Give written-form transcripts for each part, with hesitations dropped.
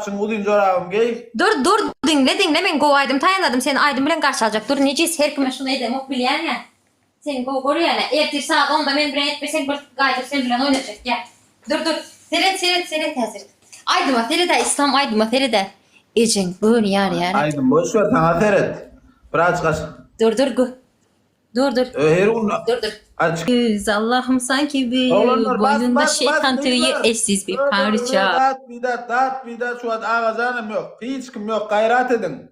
Udun çorabım giy. Dur dinle ben kovaydım tayanadım seni Aydın bilen karşı alacak. Dur neciyiz her kime şunu edem ok bilen ya. Seni koru yani. Ertir saat 10'da men bilen etmesen bir gaydır sen bilen oynayacak gel. Dur. Seret hazır. Aydıma Feride İslam Aydıma Feride. Ecin böyle yar. Aydın boş ver sana seret. Biraz kaç. Dur. Her gün Dur. aç. Allah'ım sanki bir Oğlanlar boynunda şeytan tüyü eşsiz bir parça. Bidat şu an ağzanım yok. Hiç kim yok gayret edin.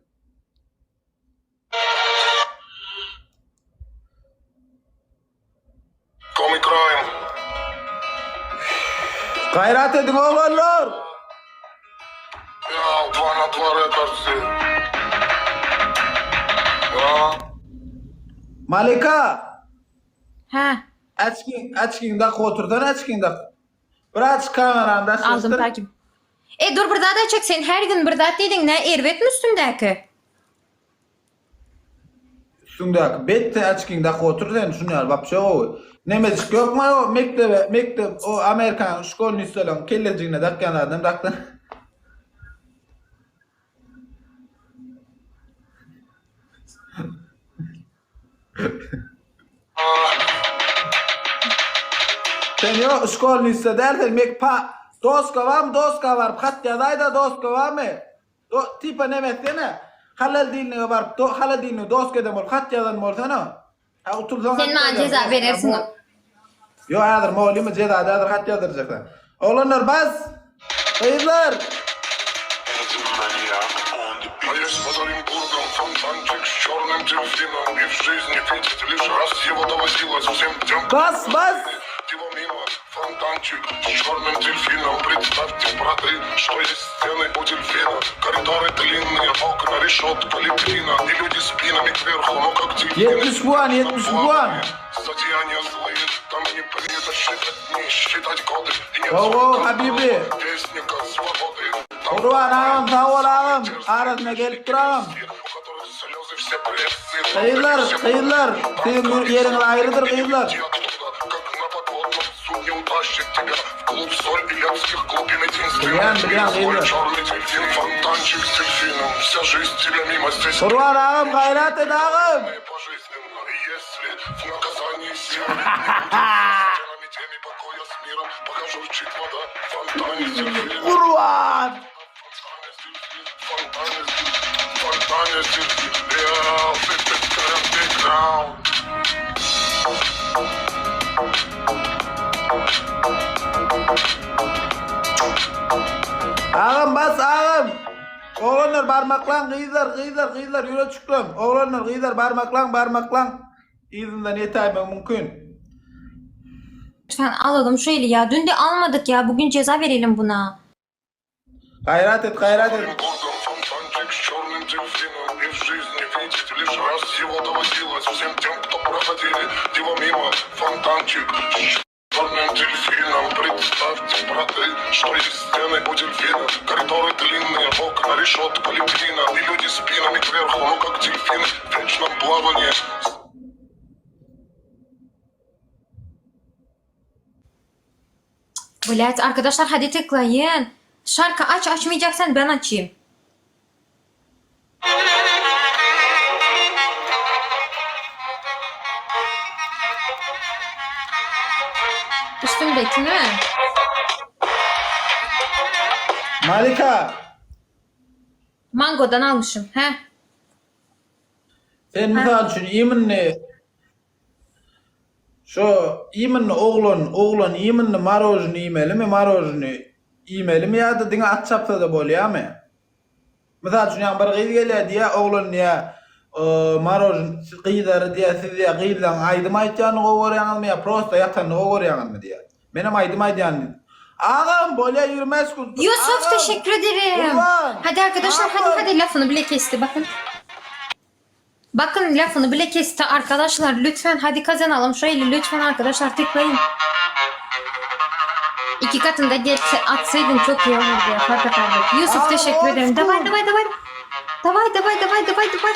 Comic Crime. Gayret edin oğlanlar. Ya 2 на 2 рекордсы. Ya. Malika. Ha Açkin da oturdan açkin da. Biraz kameranda aldım sestir. takip. Dur burada da çek sen her gün burada dedin ne ervet mi üstündeki? Üstündeki bette açkin da oturdan şunu al bak şu. Nemedik yok mu o mektep o Amerikan şkolunu isteyen kelleciğine dakikalardan daktan. Sen yo şkolunu iste dersen mek pa doska var katya dayda doska var mı? Tipa nemesene halal dinle var halal dinle doska da mol katyadan mol sana. Ha oturdan Sen bana ceza verirsin o. Yo adır molimi ceza adır katya dıracaklar. Oğlanlar bas. Kıyızlar. А я с Оренбургом, фонтанчик с черным дельфином. И в жизни видит лишь раз его доводилось всем тем, Bas. его мимо. Фонтанчик с черным дельфином. Представьте, браты, что есть стены у дельфина. Коридоры длинные, окна, решетка, литрина. И люди спинами кверху, ну как дельфины. 70 puan. Злодеяния злые, там не принято считать дни, считать годы. И нет Ого, звука Habibi. Вестника свободы. Там Kurban ağam sağ ol ağam. Arasına gelip duralım. у которых слезы все прессы. Kıyızlar. Senin yerin ayrıdır kıyızlar. Как на подводном судне утащит тебя в клуб соль ильянских глубин единственный. Блян, Свой черный дельфин, фонтанчик с дельфином. Вся жизнь тебя мимо здесь. Kurban ağam gayret et ağam. Пожизненно, и если в наказании силы стенами теми покоя с миром, пока журчит вода, фонтане с дельфином. Kurban. Фонтане с дельфином. Yeah, fit big ground. Ağam bas ağam. Oğlanlar parmaklan kıyızlar yürü çıklam. Oğlanlar kıyızlar parmaklan. İzinden yetaymen mümkün. Lütfen alalım şu eli ya. Dün de almadık ya. Bugün ceza verelim buna. Gayret et. Оренбургом фонтанчик с черным дельфином. И в жизни видеть лишь раз его доводилось всем тем, кто проходили его мимо. Фонтанчик с черным дельфином. Представьте, браты, что есть стены у дельфина. Коридоры длинные, окна, решетка, литрина. И люди спинами кверху, ну как дельфины в вечном плавании. Блять arkadaşlar hadi tıklayın. Şarkı açmayacaksan ben açayım. Üstümdeki mi? Malika. Mangodan almışım. He. Sen misal için iminni şu iminni oğlan iminni marojni imeli mi ya da dine at çapsa da bol ya mı? Misal için yani bir kıyız geliyor diye oğlan ya marojn kıyızları diye siz ya kıyızdan aydım aytyanı kovuyoryanız mı ya prosta yatanı kovuyoryanız mı diye. Benim aydım aytyanı. Ağam böyle yürümez kul. Yusuf Ağam. teşekkür ederim. Kurban. Hadi arkadaşlar hadi lafını bile kesti bakın. Bakın lafını bile kesti arkadaşlar lütfen hadi kazanalım şöyle lütfen arkadaşlar tıklayın. 2 katında geçse atsaydın çok iyi olurdu ya hakikaten. Yusuf teşekkür ederim. Davay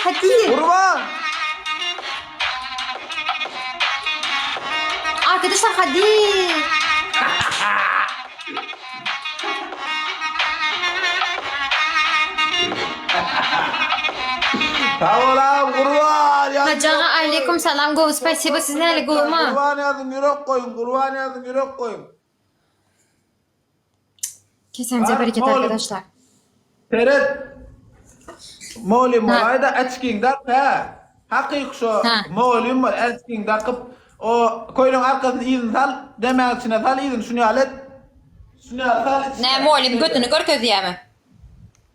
hadi. Kurban. Arkadaşlar hadi. Sağ ol abi kurban yazdım. Hacağa aleyküm selam go. Spasibo siz nereli go mu? Kurban yazdım yürek koyun. Kurban yazdım yürek koyun. Kesenize Var, bereket oğlum. arkadaşlar. Teret. Molim Ha. olayda açkin dak ha. Hakik şu Ha. molim var açkin dakıp o koyunun arkasını izin sal. Demek içine sal izin şunu alet. Şunu sal. Ne molim götünü gör göz yeme.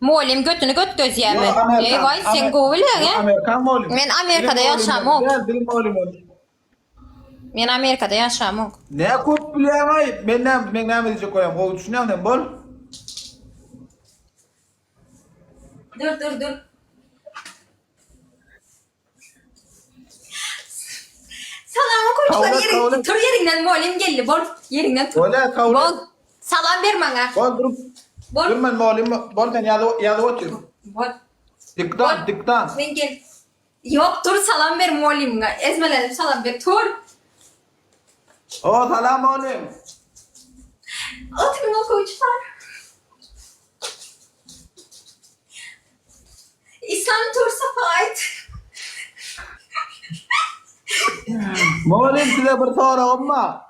Molim götünü göt göz yeme. Ey vay sen go öyle ya. Amerikan molim. Men Amerika'da yaşamam. Gel dilim molim. Men Amerika'da yaşamam. Ne köp bilemay. Ben ne diyecek koyayım. O düşünüyorum ben bol. Dur. Salam koymuşlar Kavla, yerin. kavla. Tur yerinden molim geldi bol. Yerinden tur. Öyle kavla. Bol. Salam ver bana. Bol durup. Bol. Durman molim. Bol ben yazı otur. Bol. Diktan. Ben gel. Yok tur salam ver molim. Ezmeledim salam ver tur. O salam molim. Oturun o koymuşlar. İslam tur safayet. Molim size bir sorum var.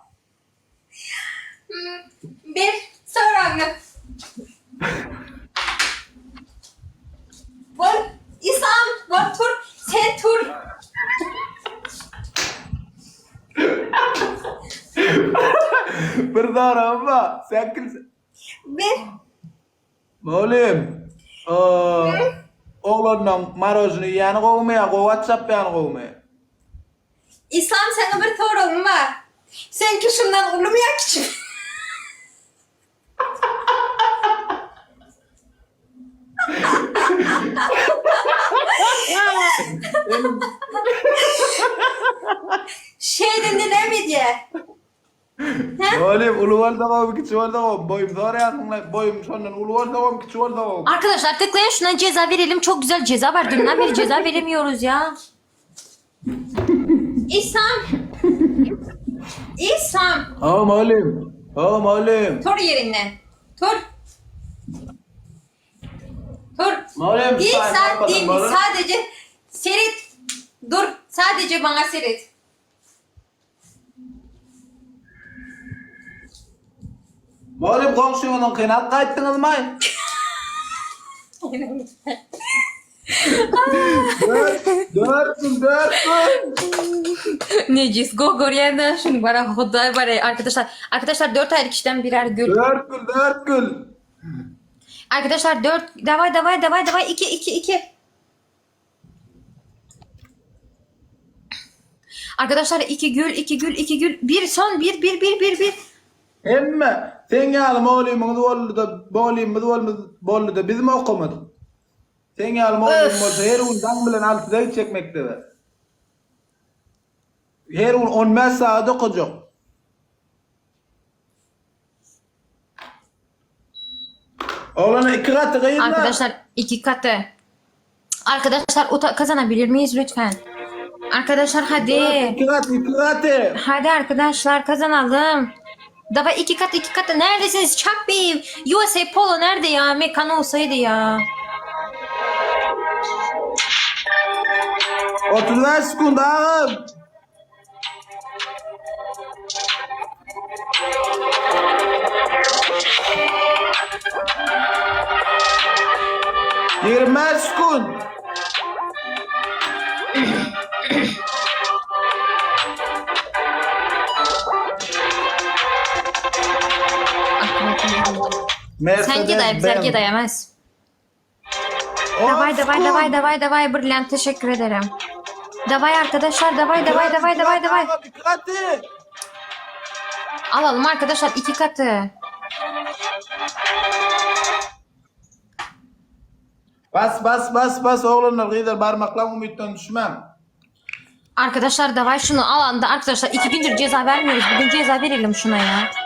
Bir sorun. Bol. İslam. Bol tur. Sen tur. Bir sorum var. Sen kimsin? Bir. Molim. Oğlanın marojunu yani kovmaya, WhatsApp yani kovmaya. İslam sana bir sorun var. Sen kişimden olmayan kişi. Şeyden ne mi diye? Molim uluval da kovm, küçüval da kovm. Boyum zor yakınlar. Boyum sondan uluval da kovm, küçüval da kovm. Arkadaşlar tıklayın şuna ceza verelim. Çok güzel ceza var. Dünden beri ceza veremiyoruz ya. İslam. İslam. Ha molim. Ha molim. Tur yerinden. Tur. Tur. Molim. Bir sen saat yapmadın değil mi? molim. Sadece seyret. Dur. Sadece bana seyret. Molim komşumunun kıynak kayıttınız mı? Dört gün. Necis Gogor yana şunu bana hodar bana arkadaşlar 4 aylık kişiden birer gül. 4 gün. Arkadaşlar 4 davay 2 Arkadaşlar 2 gül bir son bir Emme sen yani molimimiz oldu da biz mi okumadık? Sen yani molimimiz olsa her gün dan bilen altıda çekmekte var. Her gün 15 saat okuyacak. Oğlana 2 katı kıyın lan. Arkadaşlar 2 katı. Arkadaşlar kazanabilir miyiz lütfen? Arkadaşlar hadi. 2 katı. Hadi arkadaşlar kazanalım. Davay 2 katı. Neredesiniz? Chuck Bey. USA Polo nerede ya? Mekan olsaydı ya. 35 sekund ağam. Yirmi sekund. Sen dayı bizler dayamaz. Davay brilliant teşekkür ederim. Davay arkadaşlar davay. Dikkatli. Alalım arkadaşlar 2 katı. Bas oğlanlar gider parmakla ümitten düşmem. Arkadaşlar davay şunu alan da arkadaşlar 2 gündür ceza vermiyoruz. Bugün ceza verelim şuna ya.